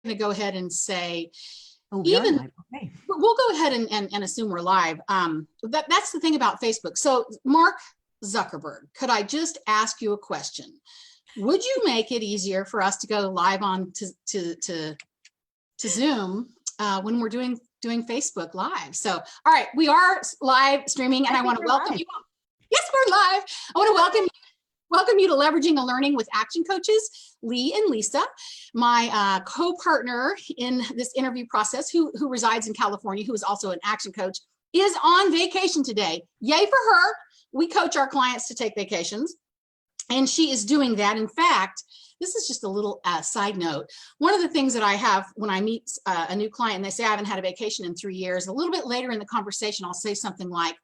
to go ahead and say, oh, even okay. We'll go ahead and assume we're live. That's the thing about Facebook. So Mark Zuckerberg, could I just ask you a question? Would you make it easier for us to go live on to Zoom when we're doing Facebook Live? So, all right, we are live streaming, and I want to welcome you. Yes, we're live. I want to welcome you to Leveraging and Learning with Action Coaches, Lee and Lisa, my co-partner in this interview process, who resides in California, who is also an action coach, is on vacation today. Yay for her. We coach our clients to take vacations, and she is doing that. In fact, this is just a little side note. One of the things that I have when I meet a new client and they say, I haven't had a vacation in 3 years, a little bit later in the conversation, I'll say something like,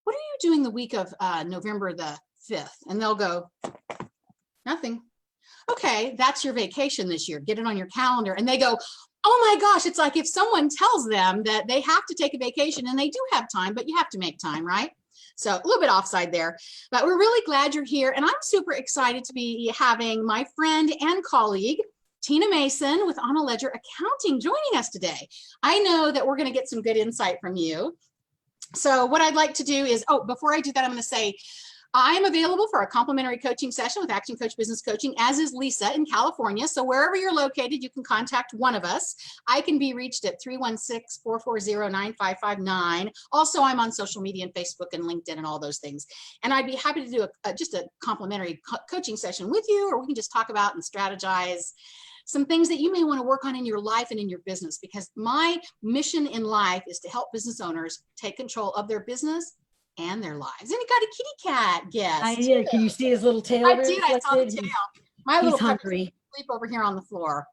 what are you doing the week of November the 5th? And they'll go, nothing. Okay, that's your vacation this year. Get it on your calendar. And they go, oh my gosh, it's like if someone tells them that they have to take a vacation, and they do have time, but you have to make time, right? So a little bit offside there, but we're really glad you're here. And I'm super excited to be having my friend and colleague, Tina Mason with On a Ledger Accounting, joining us today. I know that we're going to get some good insight from you. So what I'd like to do is, before I do that, I'm going to say, I'm available for a complimentary coaching session with Action Coach Business Coaching, as is Lisa in California. So wherever you're located, you can contact one of us. I can be reached at 316-440-9559. Also, I'm on social media and Facebook and LinkedIn and all those things. And I'd be happy to do just a complimentary coaching session with you, or we can just talk about and strategize some things that you may want to work on in your life and in your business, because my mission in life is to help business owners take control of their business and their lives. And he got a kitty cat guest. I did. Can you see his little tail? I did. I saw the tail. My little hungry. Sleep over here on the floor.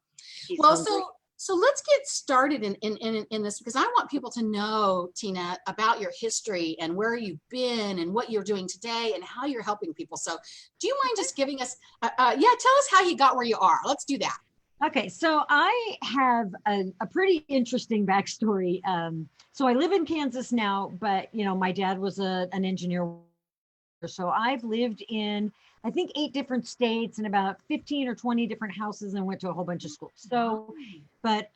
He's well, hungry. so let's get started in this, because I want people to know, Tina, about your history and where you've been and what you're doing today and how you're helping people. So do you mind just giving us, tell us how you got where you are. Let's do that. Okay, so I have a pretty interesting backstory. So I live in Kansas now, but my dad was an engineer. So I've lived in, I think, 8 different states and about 15 or 20 different houses, and went to a whole bunch of schools. So, but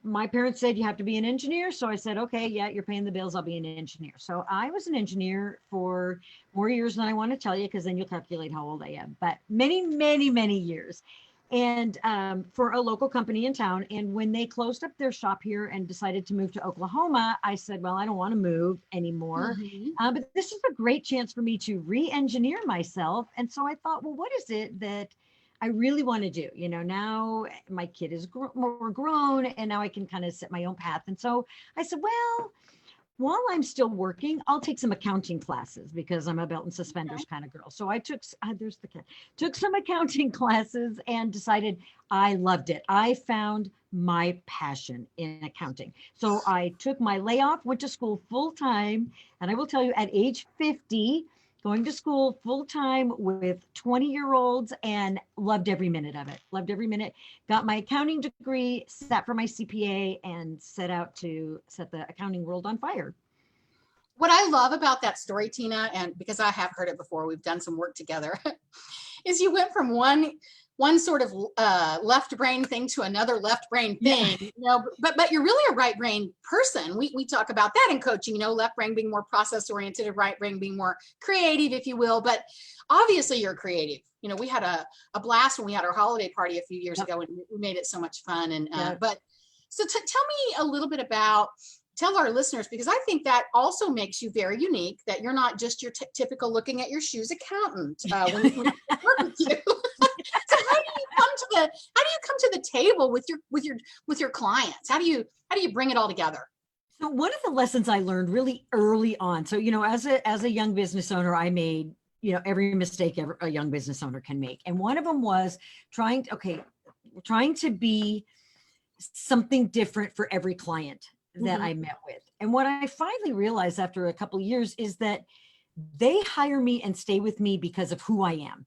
my parents said you have to be an engineer. So I said, okay, yeah, you're paying the bills, I'll be an engineer. So I was an engineer for more years than I want to tell you, because then you'll calculate how old I am, but many, many, many years. And for a local company in town. And when they closed up their shop here and decided to move to Oklahoma, I said, well, I don't want to move anymore. But this is a great chance for me to re-engineer myself. And so I thought, well, what is it that I really want to do? Now my kid is more grown, and now I can kind of set my own path. And so I said, well, while I'm still working, I'll take some accounting classes, because I'm a belt and suspenders kind of girl. So I took some accounting classes and decided I loved it. I found my passion in accounting. So I took my layoff, went to school full time. And I will tell you, at age 50, going to school full time with 20-year-olds, and loved every minute of it. Loved every minute. Got my accounting degree, sat for my CPA, and set out to set the accounting world on fire. What I love about that story, Tina, and because I have heard it before, we've done some work together, is you went from one sort of left brain thing to another left brain thing, but you're really a right brain person. We talk about that in coaching, left brain being more process oriented and right brain being more creative, if you will. But obviously you're creative. We had a blast when we had our holiday party a few years ago, and we made it so much fun. And but so tell me a little bit about, tell our listeners, because I think that also makes you very unique, that you're not just your typical looking at your shoes accountant when you work with you. So how do you come to the table with your clients? How do you bring it all together? So one of the lessons I learned really early on, so as a young business owner, I made every mistake a young business owner can make, and one of them was trying to be something different for every client that I met with. And what I finally realized after a couple of years is that they hire me and stay with me because of who I am.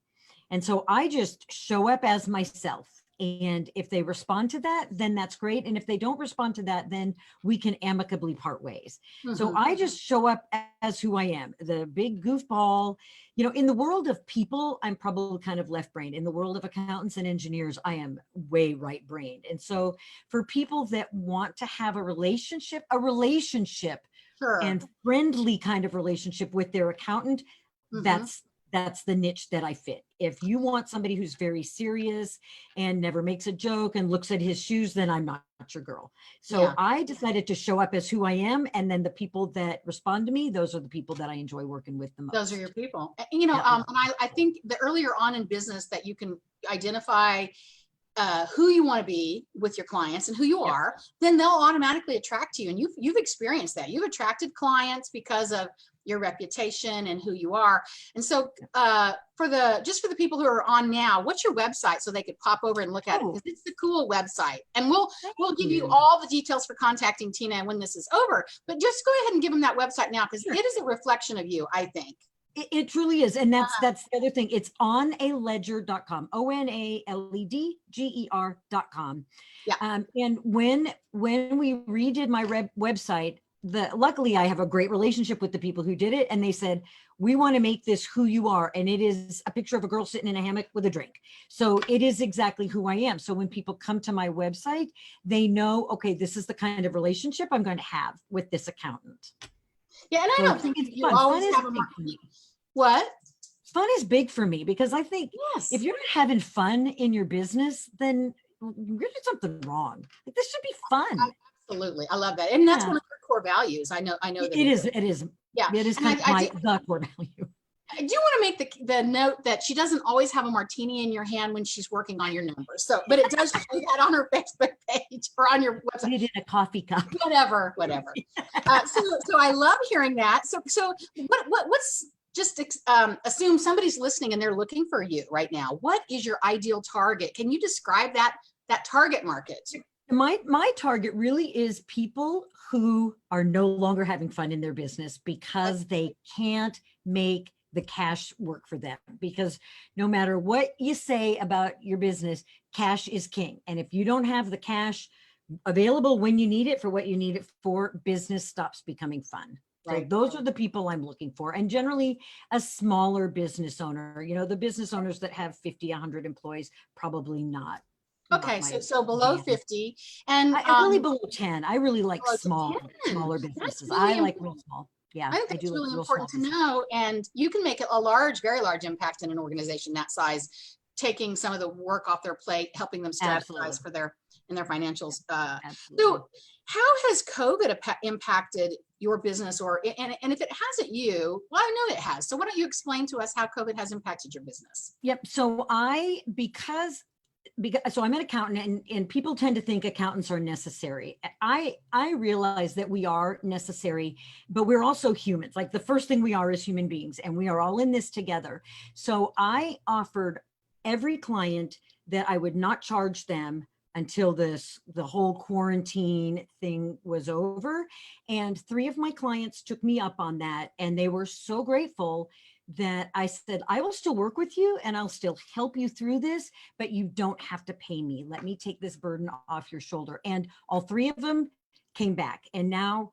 And so I just show up as myself. And if they respond to that, then that's great. And if they don't respond to that, then we can amicably part ways. So I just show up as who I am, the big goofball. You know, in the world of people, I'm probably kind of left-brained. In the world of accountants and engineers, I am way right-brained. And so for people that want to have a relationship Sure. and friendly kind of relationship with their accountant, that's the niche that I fit. If you want somebody who's very serious and never makes a joke and looks at his shoes, then I'm not your girl. So Yeah. I decided to show up as who I am. And then the people that respond to me, those are the people that I enjoy working with the most. Those are your people. You know, and I think the earlier on in business that you can identify who you want to be with your clients and who you are, then they'll automatically attract you. And you've experienced that. You've attracted clients because of your reputation and who you are. And so for the people who are on now, what's your website so they could pop over and look at it? Because it's the cool website. And we'll give you all the details for contacting Tena when this is over. But just go ahead and give them that website now, because it is a reflection of you, I think. It truly is. And that's the other thing. It's onaledger.com, ONALEDGER.com. Yeah. And when we redid my website, luckily I have a great relationship with the people who did it. And they said, we want to make this who you are. And it is a picture of a girl sitting in a hammock with a drink. So it is exactly who I am. So when people come to my website, they know, okay, this is the kind of relationship I'm going to have with this accountant. Yeah. And I don't think you always have a what? Fun is big for me, because I think if you're not having fun in your business, then you're doing something wrong. Like, this should be fun. Absolutely. I love that. And that's one of your core values. I know that it is. Yeah. It is kind of the core value. I do want to make the note that she doesn't always have a martini in your hand when she's working on your numbers. So, but it does show that on her Facebook page or on your website. Put it in a coffee cup. Whatever. So I love hearing that. So what's just assume somebody's listening and they're looking for you right now. What is your ideal target? Can you describe that target market? My target really is people who are no longer having fun in their business because they can't make the cash work for them. Because no matter what you say about your business, cash is king. And if you don't have the cash available when you need it for what you need it for, business stops becoming fun. So those are the people I'm looking for. And generally a smaller business owner, you know, the business owners that have 50, 100 employees, probably not. Okay. So below 50 and really below 10. I really like smaller businesses. Really I like real small. Yeah. I think it's really important to know. And you can make a very large impact in an organization that size, taking some of the work off their plate, helping them strategize in their financials. So how has COVID impacted your business, and if it hasn't you, well, I know it has. So why don't you explain to us how COVID has impacted your business? Yep. So because so I'm an accountant, and people tend to think accountants are necessary. I realize that we are necessary, but we're also humans. Like, the first thing we are is human beings, and we are all in this together. So I offered every client that I would not charge them until the whole quarantine thing was over. And 3 of my clients took me up on that, and they were so grateful that I said, I will still work with you and I'll still help you through this, but you don't have to pay me. Let me take this burden off your shoulder. And all 3 of them came back. And now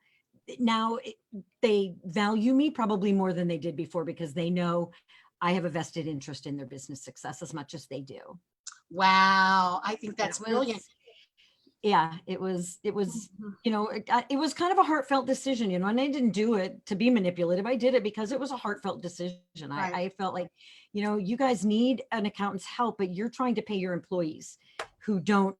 they value me probably more than they did before, because they know I have a vested interest in their business success as much as they do. Wow. I think that's brilliant. Yeah, it was, you know, it was kind of a heartfelt decision, you know, and I didn't do it to be manipulative. I did it because it was a heartfelt decision. I felt like, you know, you guys need an accountant's help, but you're trying to pay your employees who don't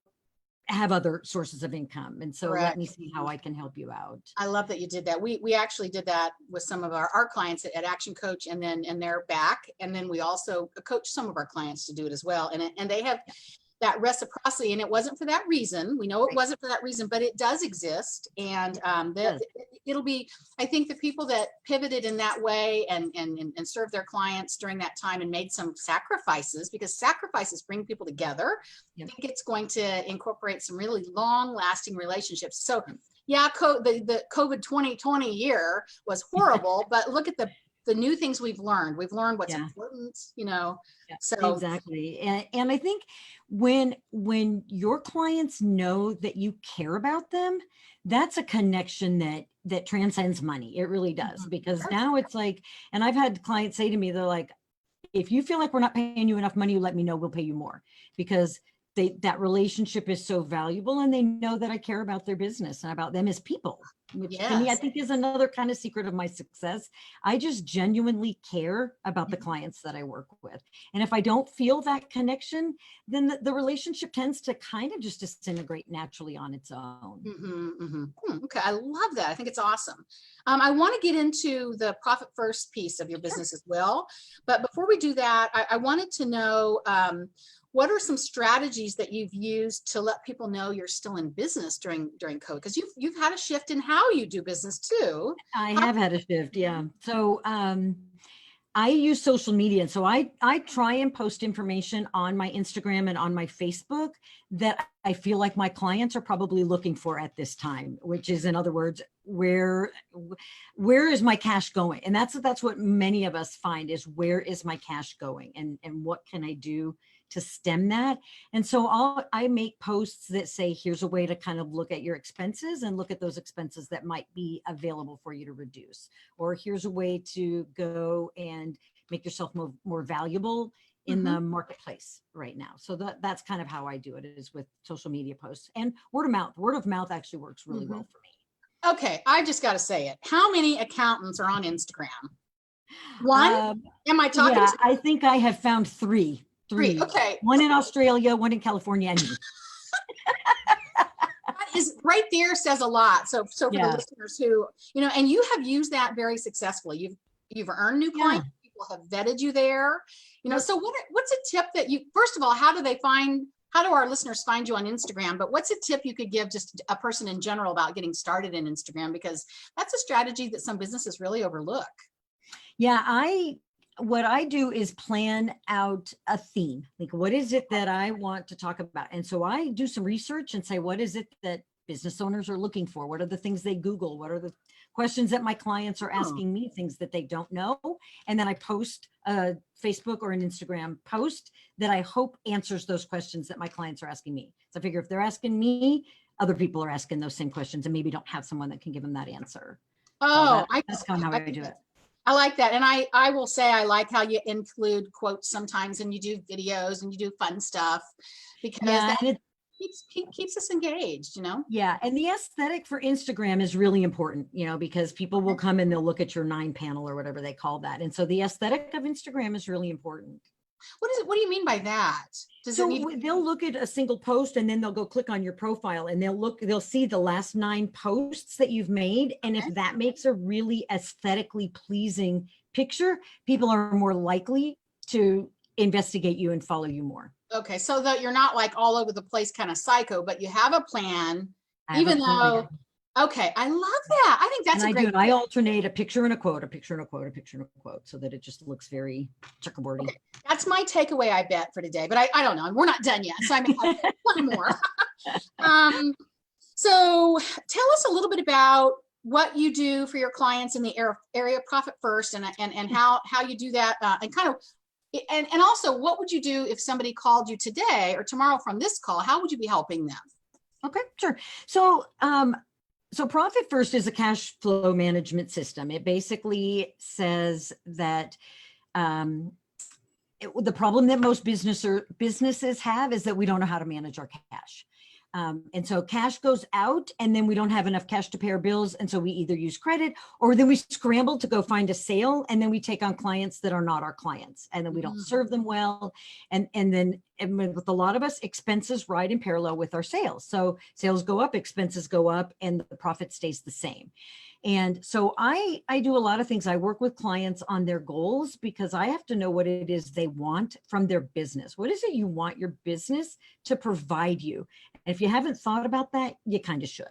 have other sources of income. And so let me see how I can help you out. I love that you did that. We actually did that with some of our clients at ActionCOACH, and they're back. And then we also coach some of our clients to do it as well. And they have that reciprocity, and it wasn't for that reason. We know it wasn't for that reason, but it does exist. And it'll be, I think, the people that pivoted in that way and served their clients during that time and made some sacrifices, because sacrifices bring people together. I think it's going to incorporate some really long lasting relationships. So yeah, the COVID 2020 year was horrible, but look at the the new things we've learned. We've learned what's Yeah. important, you know. Yeah, So exactly. And I think when your clients know that you care about them, that's a connection that transcends money. It really does. mhm. Because now it's like, and I've had clients say to me, they're like, if you feel like we're not paying you enough money, you let me know, we'll pay you more, because that relationship is so valuable, and they know that I care about their business and about them as people, which to me, I Yes. think is another kind of secret of my success. I just genuinely care about the Mhm. clients that I work with. And if I don't feel that connection, then the relationship tends to kind of just disintegrate naturally on its own. Okay, I love that. I think it's awesome. I want to get into the profit first piece of your Sure. business as well. But before we do that, I wanted to know what are some strategies that you've used to let people know you're still in business during COVID? Because you've had a shift in how you do business too. I How, have had a shift. Yeah. So, I use social media. And so I try and post information on my Instagram and on my Facebook that I feel like my clients are probably looking for at this time, which is, in other words, where is my cash going? And that's what many of us find is, where is my cash going, and what can I do to stem that? And so I make posts that say, here's a way to kind of look at your expenses and look at those expenses that might be available for you to reduce, or here's a way to go and make yourself more valuable in Mhm. the marketplace right now. So that's kind of how I do it, is with social media posts and word of mouth. Word of mouth actually works really well for me. Okay, I just got to say it. How many accountants are on Instagram? One? Um, Am I talking yeah, to I think I have found three? three, Okay, one in Australia, one in California, and me. that is right there says a lot. So for the Yeah. listeners who, you know, and you have used that very successfully. You've earned new Yeah. clients. People have vetted you there. You know, Yep. so what's a tip that you, first of all, how do our listeners find you on Instagram? But what's a tip you could give just a person in general about getting started in Instagram? Because that's a strategy that some businesses really overlook. Yeah, what I do is plan out a theme. Like, what is it that I want to talk about? And so I do some research and say, what is it that business owners are looking for? What are the things they Google? What are the questions that my clients are Oh, asking me, things that they don't know? And then I post a Facebook or an Instagram post that I hope answers those questions that my clients are asking me. So I figure if they're asking me, other people are asking those same questions and maybe don't have someone that can give them that answer. So oh, that's kind of how I do it. I like that. And I will say, I like how you include quotes sometimes, and you do videos and you do fun stuff, because Yeah, that and keeps us engaged, you know? yeah, and the aesthetic for Instagram is really important, because people will come and they'll look at your 9 panel or whatever they call that. And so the aesthetic of Instagram is really important. What do you mean by that? Does it need, They'll look at a single post and then they'll go click on your profile and they'll see the last 9 posts that you've made. And if okay. that makes a really aesthetically pleasing picture, people are more likely to investigate you and follow you more. Okay, so that you're not like all over the place kind of psycho, but you have a plan, I have a even plan. though, okay, I love that. I think And that's a I do great it. I alternate a picture and a quote, a picture and a quote, a picture and a quote, so that it just looks very checkerboardy. Okay, that's my takeaway, I bet, for today. But I don't know. We're not done yet. So I may have one more. um, so tell us a little bit about what you do for your clients in the area of profit first, and how you do that, and kind of, and also, what would you do if somebody called you today or tomorrow from this call? How would you be helping them? Okay, sure. So Profit First is a cash flow management system. It basically says that the problem that most businesses have is that we don't know how to manage our cash. And so cash goes out and then we don't have enough cash to pay our bills. And so we either use credit, or then we scramble to go find a sale, and then we take on clients that are not our clients, and then we don't serve them well. And with a lot of us, expenses ride in parallel with our sales. So sales go up, expenses go up, and the profit stays the same. And so I do a lot of things. I work with clients on their goals, because I have to know what it is they want from their business. What is it you want your business to provide you? And if you haven't thought about that, you kind of should.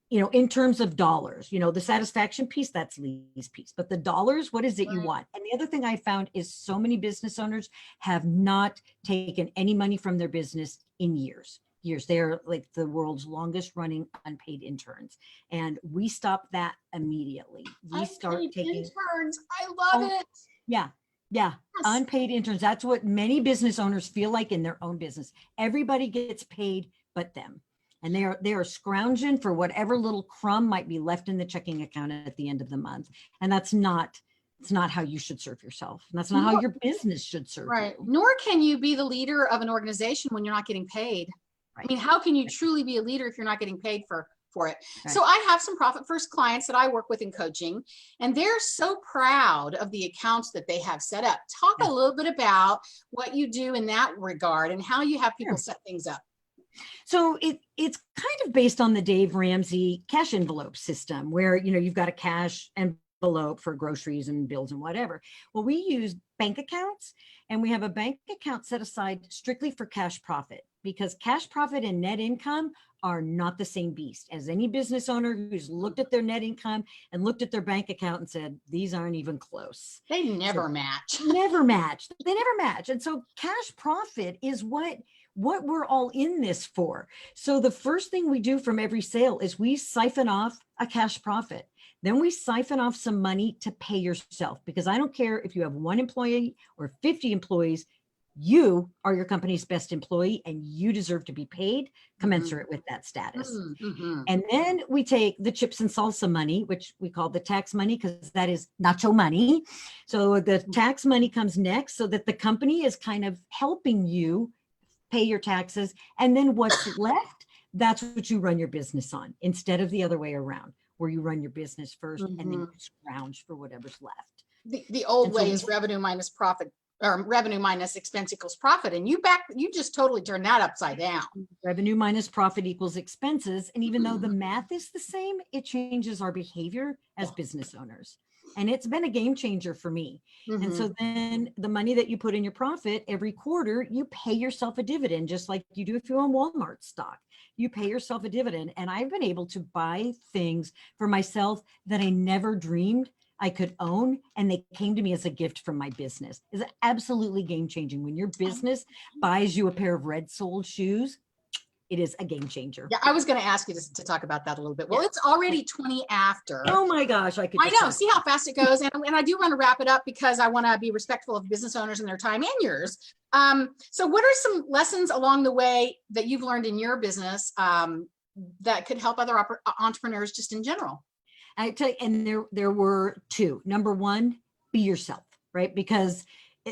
In terms of dollars, the satisfaction piece, that's Lee's piece, but the dollars, what is it you Right. want? And the other thing I found is so many business owners have not taken any money from their business in years. years. They are like the world's longest running unpaid interns. And we stopped that immediately. We start Unpaid taking interns. I love it. yeah. Yeah. Yes. Unpaid interns. That's what many business owners feel like in their own business. Everybody gets paid but them. And they are scrounging for whatever little crumb might be left in the checking account at the end of the month. And it's not how you should serve yourself. And that's not how your business should serve Right. you. Nor can you be the leader of an organization when you're not getting paid. Right. I mean, how can you truly be a leader if you're not getting paid for it? Right. So I have some profit first clients that I work with in coaching, and they're so proud of the accounts that they have set up. Talk a little bit about what you do in that regard and how you have people set things up. So it's kind of based on the Dave Ramsey cash envelope system where, you've got a cash envelope for groceries and bills and whatever. Well, we use bank accounts, and we have a bank account set aside strictly for cash profit, because cash profit and net income are not the same beast. As any business owner who's looked at their net income and looked at their bank account and said, these aren't even close. They never match. Never match. They never match. And so cash profit is what we're all in this for. So the first thing we do from every sale is we siphon off a cash profit. Then we siphon off some money to pay yourself, because I don't care if you have 1 employee or 50 employees, you are your company's best employee and you deserve to be paid commensurate with that status. Mm-hmm. And then we take the chips and salsa money, which we call the tax money, because that is nacho money. So the tax money comes next, so that the company is kind of helping you pay your taxes. And then what's left, that's what you run your business on, instead of the other way around, where you run your business first and then you scrounge for whatever's left. The old way is revenue minus profit, or revenue minus expense equals profit. And you just totally turned that upside down. Revenue minus profit equals expenses. And even though the math is the same, it changes our behavior as business owners. And it's been a game changer for me. And so then the money that you put in your profit every quarter, you pay yourself a dividend, just like you do if you own Walmart stock. You pay yourself a dividend. And I've been able to buy things for myself that I never dreamed I could own, and they came to me as a gift from my business. It's absolutely game changing. When your business buys you a pair of red soled shoes, it is a game changer. Yeah, I was going to ask you to talk about that a little bit. Well, it's already 20 after. Oh my gosh, I know. See how fast it goes. And I do want to wrap it up because I want to be respectful of business owners and their time and yours. So what are some lessons along the way that you've learned in your business that could help other entrepreneurs just in general? I tell you, and there were 2. Number 1, be yourself, right? Because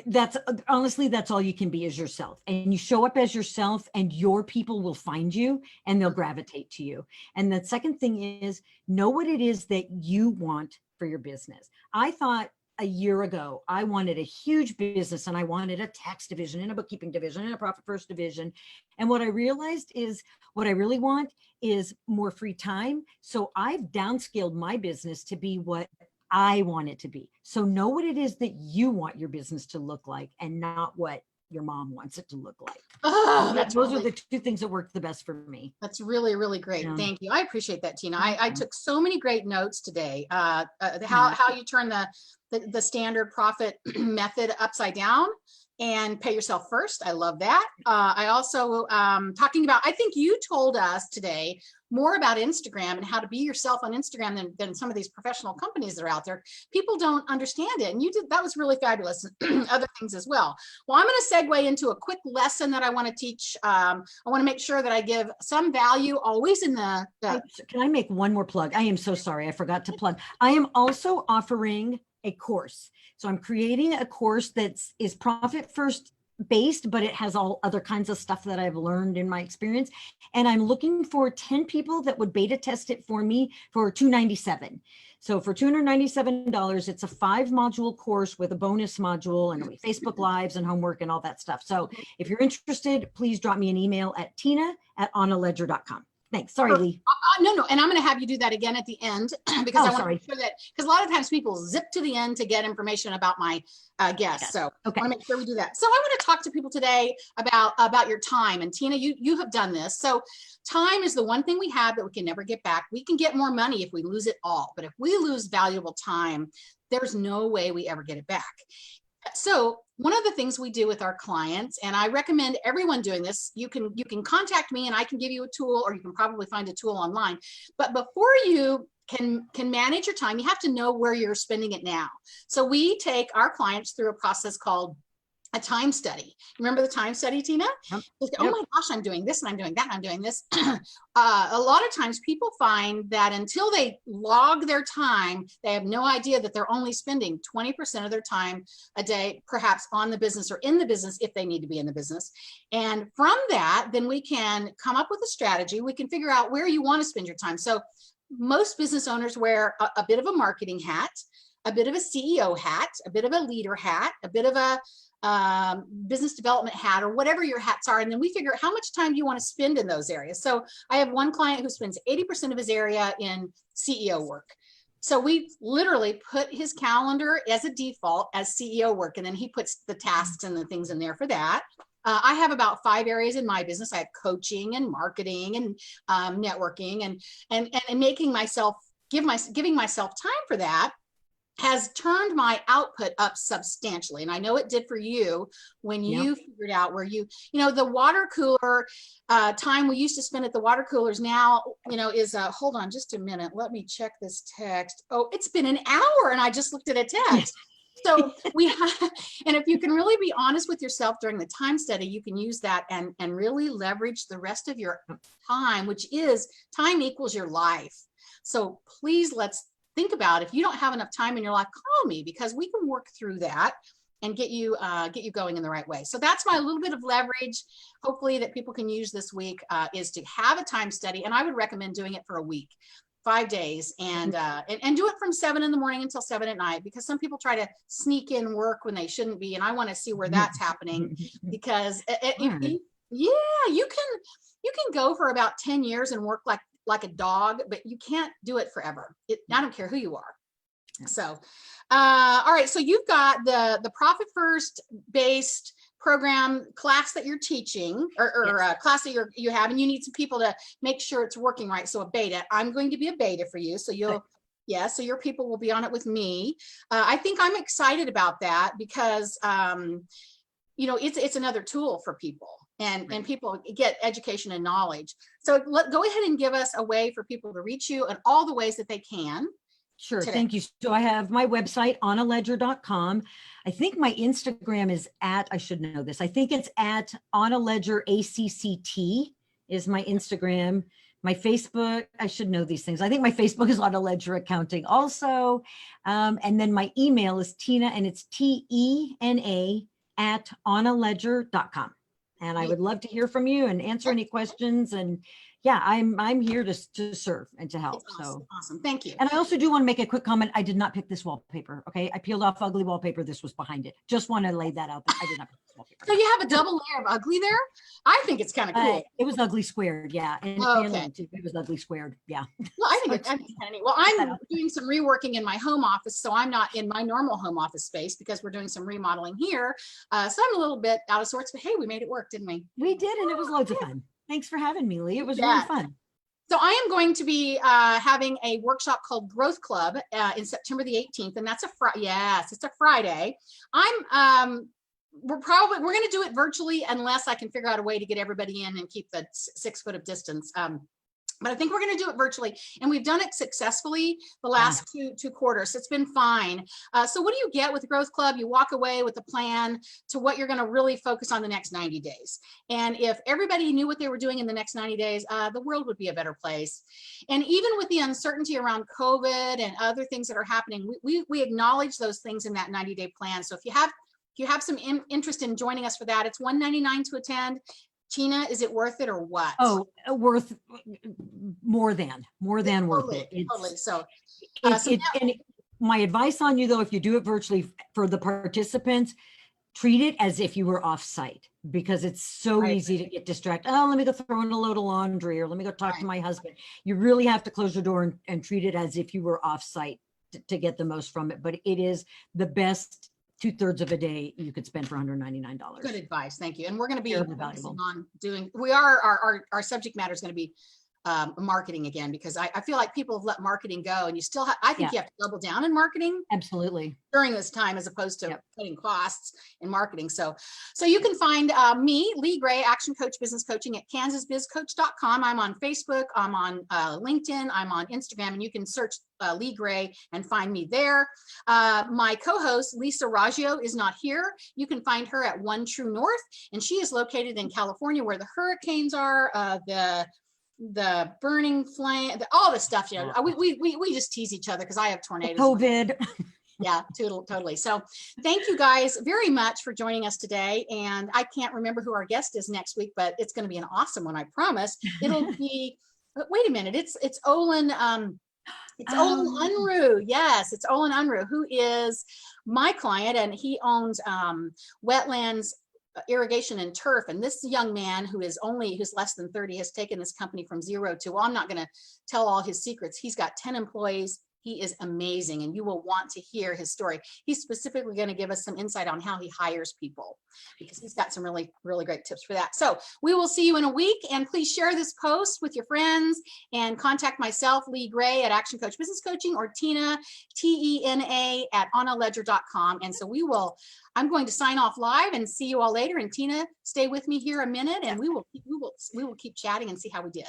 that's honestly, that's all you can be, is yourself. And you show up as yourself and your people will find you and they'll gravitate to you. And the second thing is, know what it is that you want for your business. I thought a year ago, I wanted a huge business and I wanted a tax division and a bookkeeping division and a profit first division. And what I realized is what I really want is more free time. So I've downscaled my business to be what I want it to be. So know what it is that you want your business to look like and not what your mom wants it to look like. Oh, those are the 2 things that work the best for me. That's really, really great. Yeah. Thank you. I appreciate that, Tina. I took so many great notes today. How you turn the standard profit method upside down and pay yourself first. I love that. I also talking about, I think you told us today more about Instagram and how to be yourself on Instagram than some of these professional companies that are out there. People don't understand it. And you did, that was really fabulous. Other things as well. Well, I'm going to segue into a quick lesson that I want to teach. I want to make sure that I give some value always in the. Can I make one more plug? I am so sorry. I forgot to plug. I am also offering a course. So I'm creating a course is profit first based, but it has all other kinds of stuff that I've learned in my experience. And I'm looking for 10 people that would beta test it for me for $297. So for $297, it's a 5-module course with a bonus module and Facebook Lives and homework and all that stuff. So if you're interested, please drop me an email at tina@onaledger.com. Thanks. Sorry, Lee. No. And I'm going to have you do that again at the end because I want to make sure that, because a lot of times people zip to the end to get information about my guests. So I want to make sure we do that. So I want to talk to people today about your time. And Tina, you have done this. So time is the one thing we have that we can never get back. We can get more money if we lose it all. But if we lose valuable time, there's no way we ever get it back. So one of the things we do with our clients, and I recommend everyone doing this, you can contact me and I can give you a tool, or you can probably find a tool online. But before you can manage your time, you have to know where you're spending it now. So we take our clients through a process called a time study. Remember the time study, Tina? Yep. Oh my gosh, I'm doing this and I'm doing that and I'm doing this. A lot of times people find that until they log their time, they have no idea that they're only spending 20% of their time a day, perhaps on the business or in the business if they need to be in the business. And from that, then we can come up with a strategy. We can figure out where you want to spend your time. So most business owners wear a bit of a marketing hat, a bit of a CEO hat, a bit of a leader hat, a bit of a business development hat, or whatever your hats are. And then we figure out how much time do you want to spend in those areas. So I have one client who spends 80% of his area in CEO work. So we literally put his calendar as a default as CEO work. And then he puts the tasks and the things in there for that. I have about 5 areas in my business. I have coaching and marketing and networking and making myself, giving myself time for that has turned my output up substantially. And I know it did for you when you figured out where you know, the water cooler time we used to spend at the water coolers now, you know, is hold on just a minute. Let me check this text. Oh, it's been an hour and I just looked at a text. So we have, and if you can really be honest with yourself during the time study, you can use that and really leverage the rest of your time, which is time equals your life. So please, let's think about, if you don't have enough time in your life, call me, because we can work through that and get you going in the right way. So that's my little bit of leverage, hopefully, that people can use this week, is to have a time study. And I would recommend doing it for a week, 5 days, and do it from 7 in the morning until 7 at night, because some people try to sneak in work when they shouldn't be. And I want to see where that's happening, because you can go for about 10 years and work like a dog, but you can't do it forever. I don't care who you are. So, all right. So you've got the Profit First based program class that you're teaching, or class that you have, and you need some people to make sure it's working right. So a beta, I'm going to be a beta for you. So so your people will be on it with me. I think I'm excited about that because, you know, it's another tool for people. And people get education and knowledge. So go ahead and give us a way for people to reach you and all the ways that they can. Sure. Today. Thank you. So I have my website, AnnaLedger.com. I think my Instagram is I should know this. I think it's at AnnaLedger ACCT is my Instagram. My Facebook, I should know these things. I think my Facebook is AnnaLedger Accounting also. And then my email is Tina, and it's TENA at AnnaLedger.com. And I would love to hear from you and answer any questions. And yeah, I'm here to serve and to help. Awesome. Awesome. Thank you. And I also do want to make a quick comment. I did not pick this wallpaper. Okay. I peeled off ugly wallpaper. This was behind it. Just want to lay that out there. I did not pick this wallpaper. So you have a double layer of ugly there? I think it's kind of cool. It was ugly squared. Yeah. And it was ugly squared. Yeah. Well, I think it's kind of neat. Well, I'm doing some reworking in my home office, so I'm not in my normal home office space because we're doing some remodeling here. So I'm a little bit out of sorts, but hey, we made it work, didn't we? We did, and it was loads of fun. Thanks for having me, Lee. It was really fun. So I am going to be having a workshop called Growth Club in September the 18th, and that's a Friday. Yes, it's a Friday. We're going to do it virtually unless I can figure out a way to get everybody in and keep the 6 foot of distance. But I think we're going to do it virtually, and we've done it successfully the last two quarters. So it's been fine. So what do you get with Growth Club? You walk away with a plan to what you're going to really focus on the next 90 days. And if everybody knew what they were doing in the next 90 days, the world would be a better place. And even with the uncertainty around COVID and other things that are happening, we acknowledge those things in that 90-day plan. So if you have some interest in joining us for that, it's $199 to attend. Tina, is it worth it or what? Oh, worth more than worth it. Totally. So, and my advice on you though, if you do it virtually for the participants, treat it as if you were off site, because it's so easy to get distracted. Oh, let me go throw in a load of laundry, or let me go talk to my husband. You really have to close your door and treat it as if you were off site to get the most from it. But it is the best 2/3 of a day you could spend for $199. Good advice. Thank you. And we're going to be focusing on our subject matter is going to be marketing again, because I feel like people have let marketing go, and you still have, I think you have to double down in marketing Absolutely. during this time, as opposed to Yep. cutting costs in marketing. So you can find me, Lee Gray, Action Coach Business Coaching, at kansasbizcoach.com. I'm on Facebook, I'm on LinkedIn, I'm on Instagram, and you can search Lee Gray and find me there. My co-host, Lisa Raggio, is not here. You can find her at One True North, and she is located in California, where the hurricanes are, the burning flame, all the stuff. You know, we just tease each other because I have tornadoes. COVID. Yeah, totally. So thank you guys very much for joining us today. And I can't remember who our guest is next week, but it's going to be an awesome one, I promise. It'll be, wait a minute, it's Olin, Olin Unruh. Yes, it's Olin Unruh, who is my client, and he owns wetlands, irrigation, and turf. And this young man who's less than 30 has taken this company from zero to, well, I'm not going to tell all his secrets. He's got 10 employees. He is amazing, and you will want to hear his story. He's specifically going to give us some insight on how he hires people, because he's got some really, really great tips for that. So we will see you in a week, and please share this post with your friends, and contact myself, Lee Gray, at Action Coach Business Coaching, or Tena, Tena, at onaledger.com. And so I'm going to sign off live and see you all later. And Tina, stay with me here a minute, and we will keep chatting and see how we did.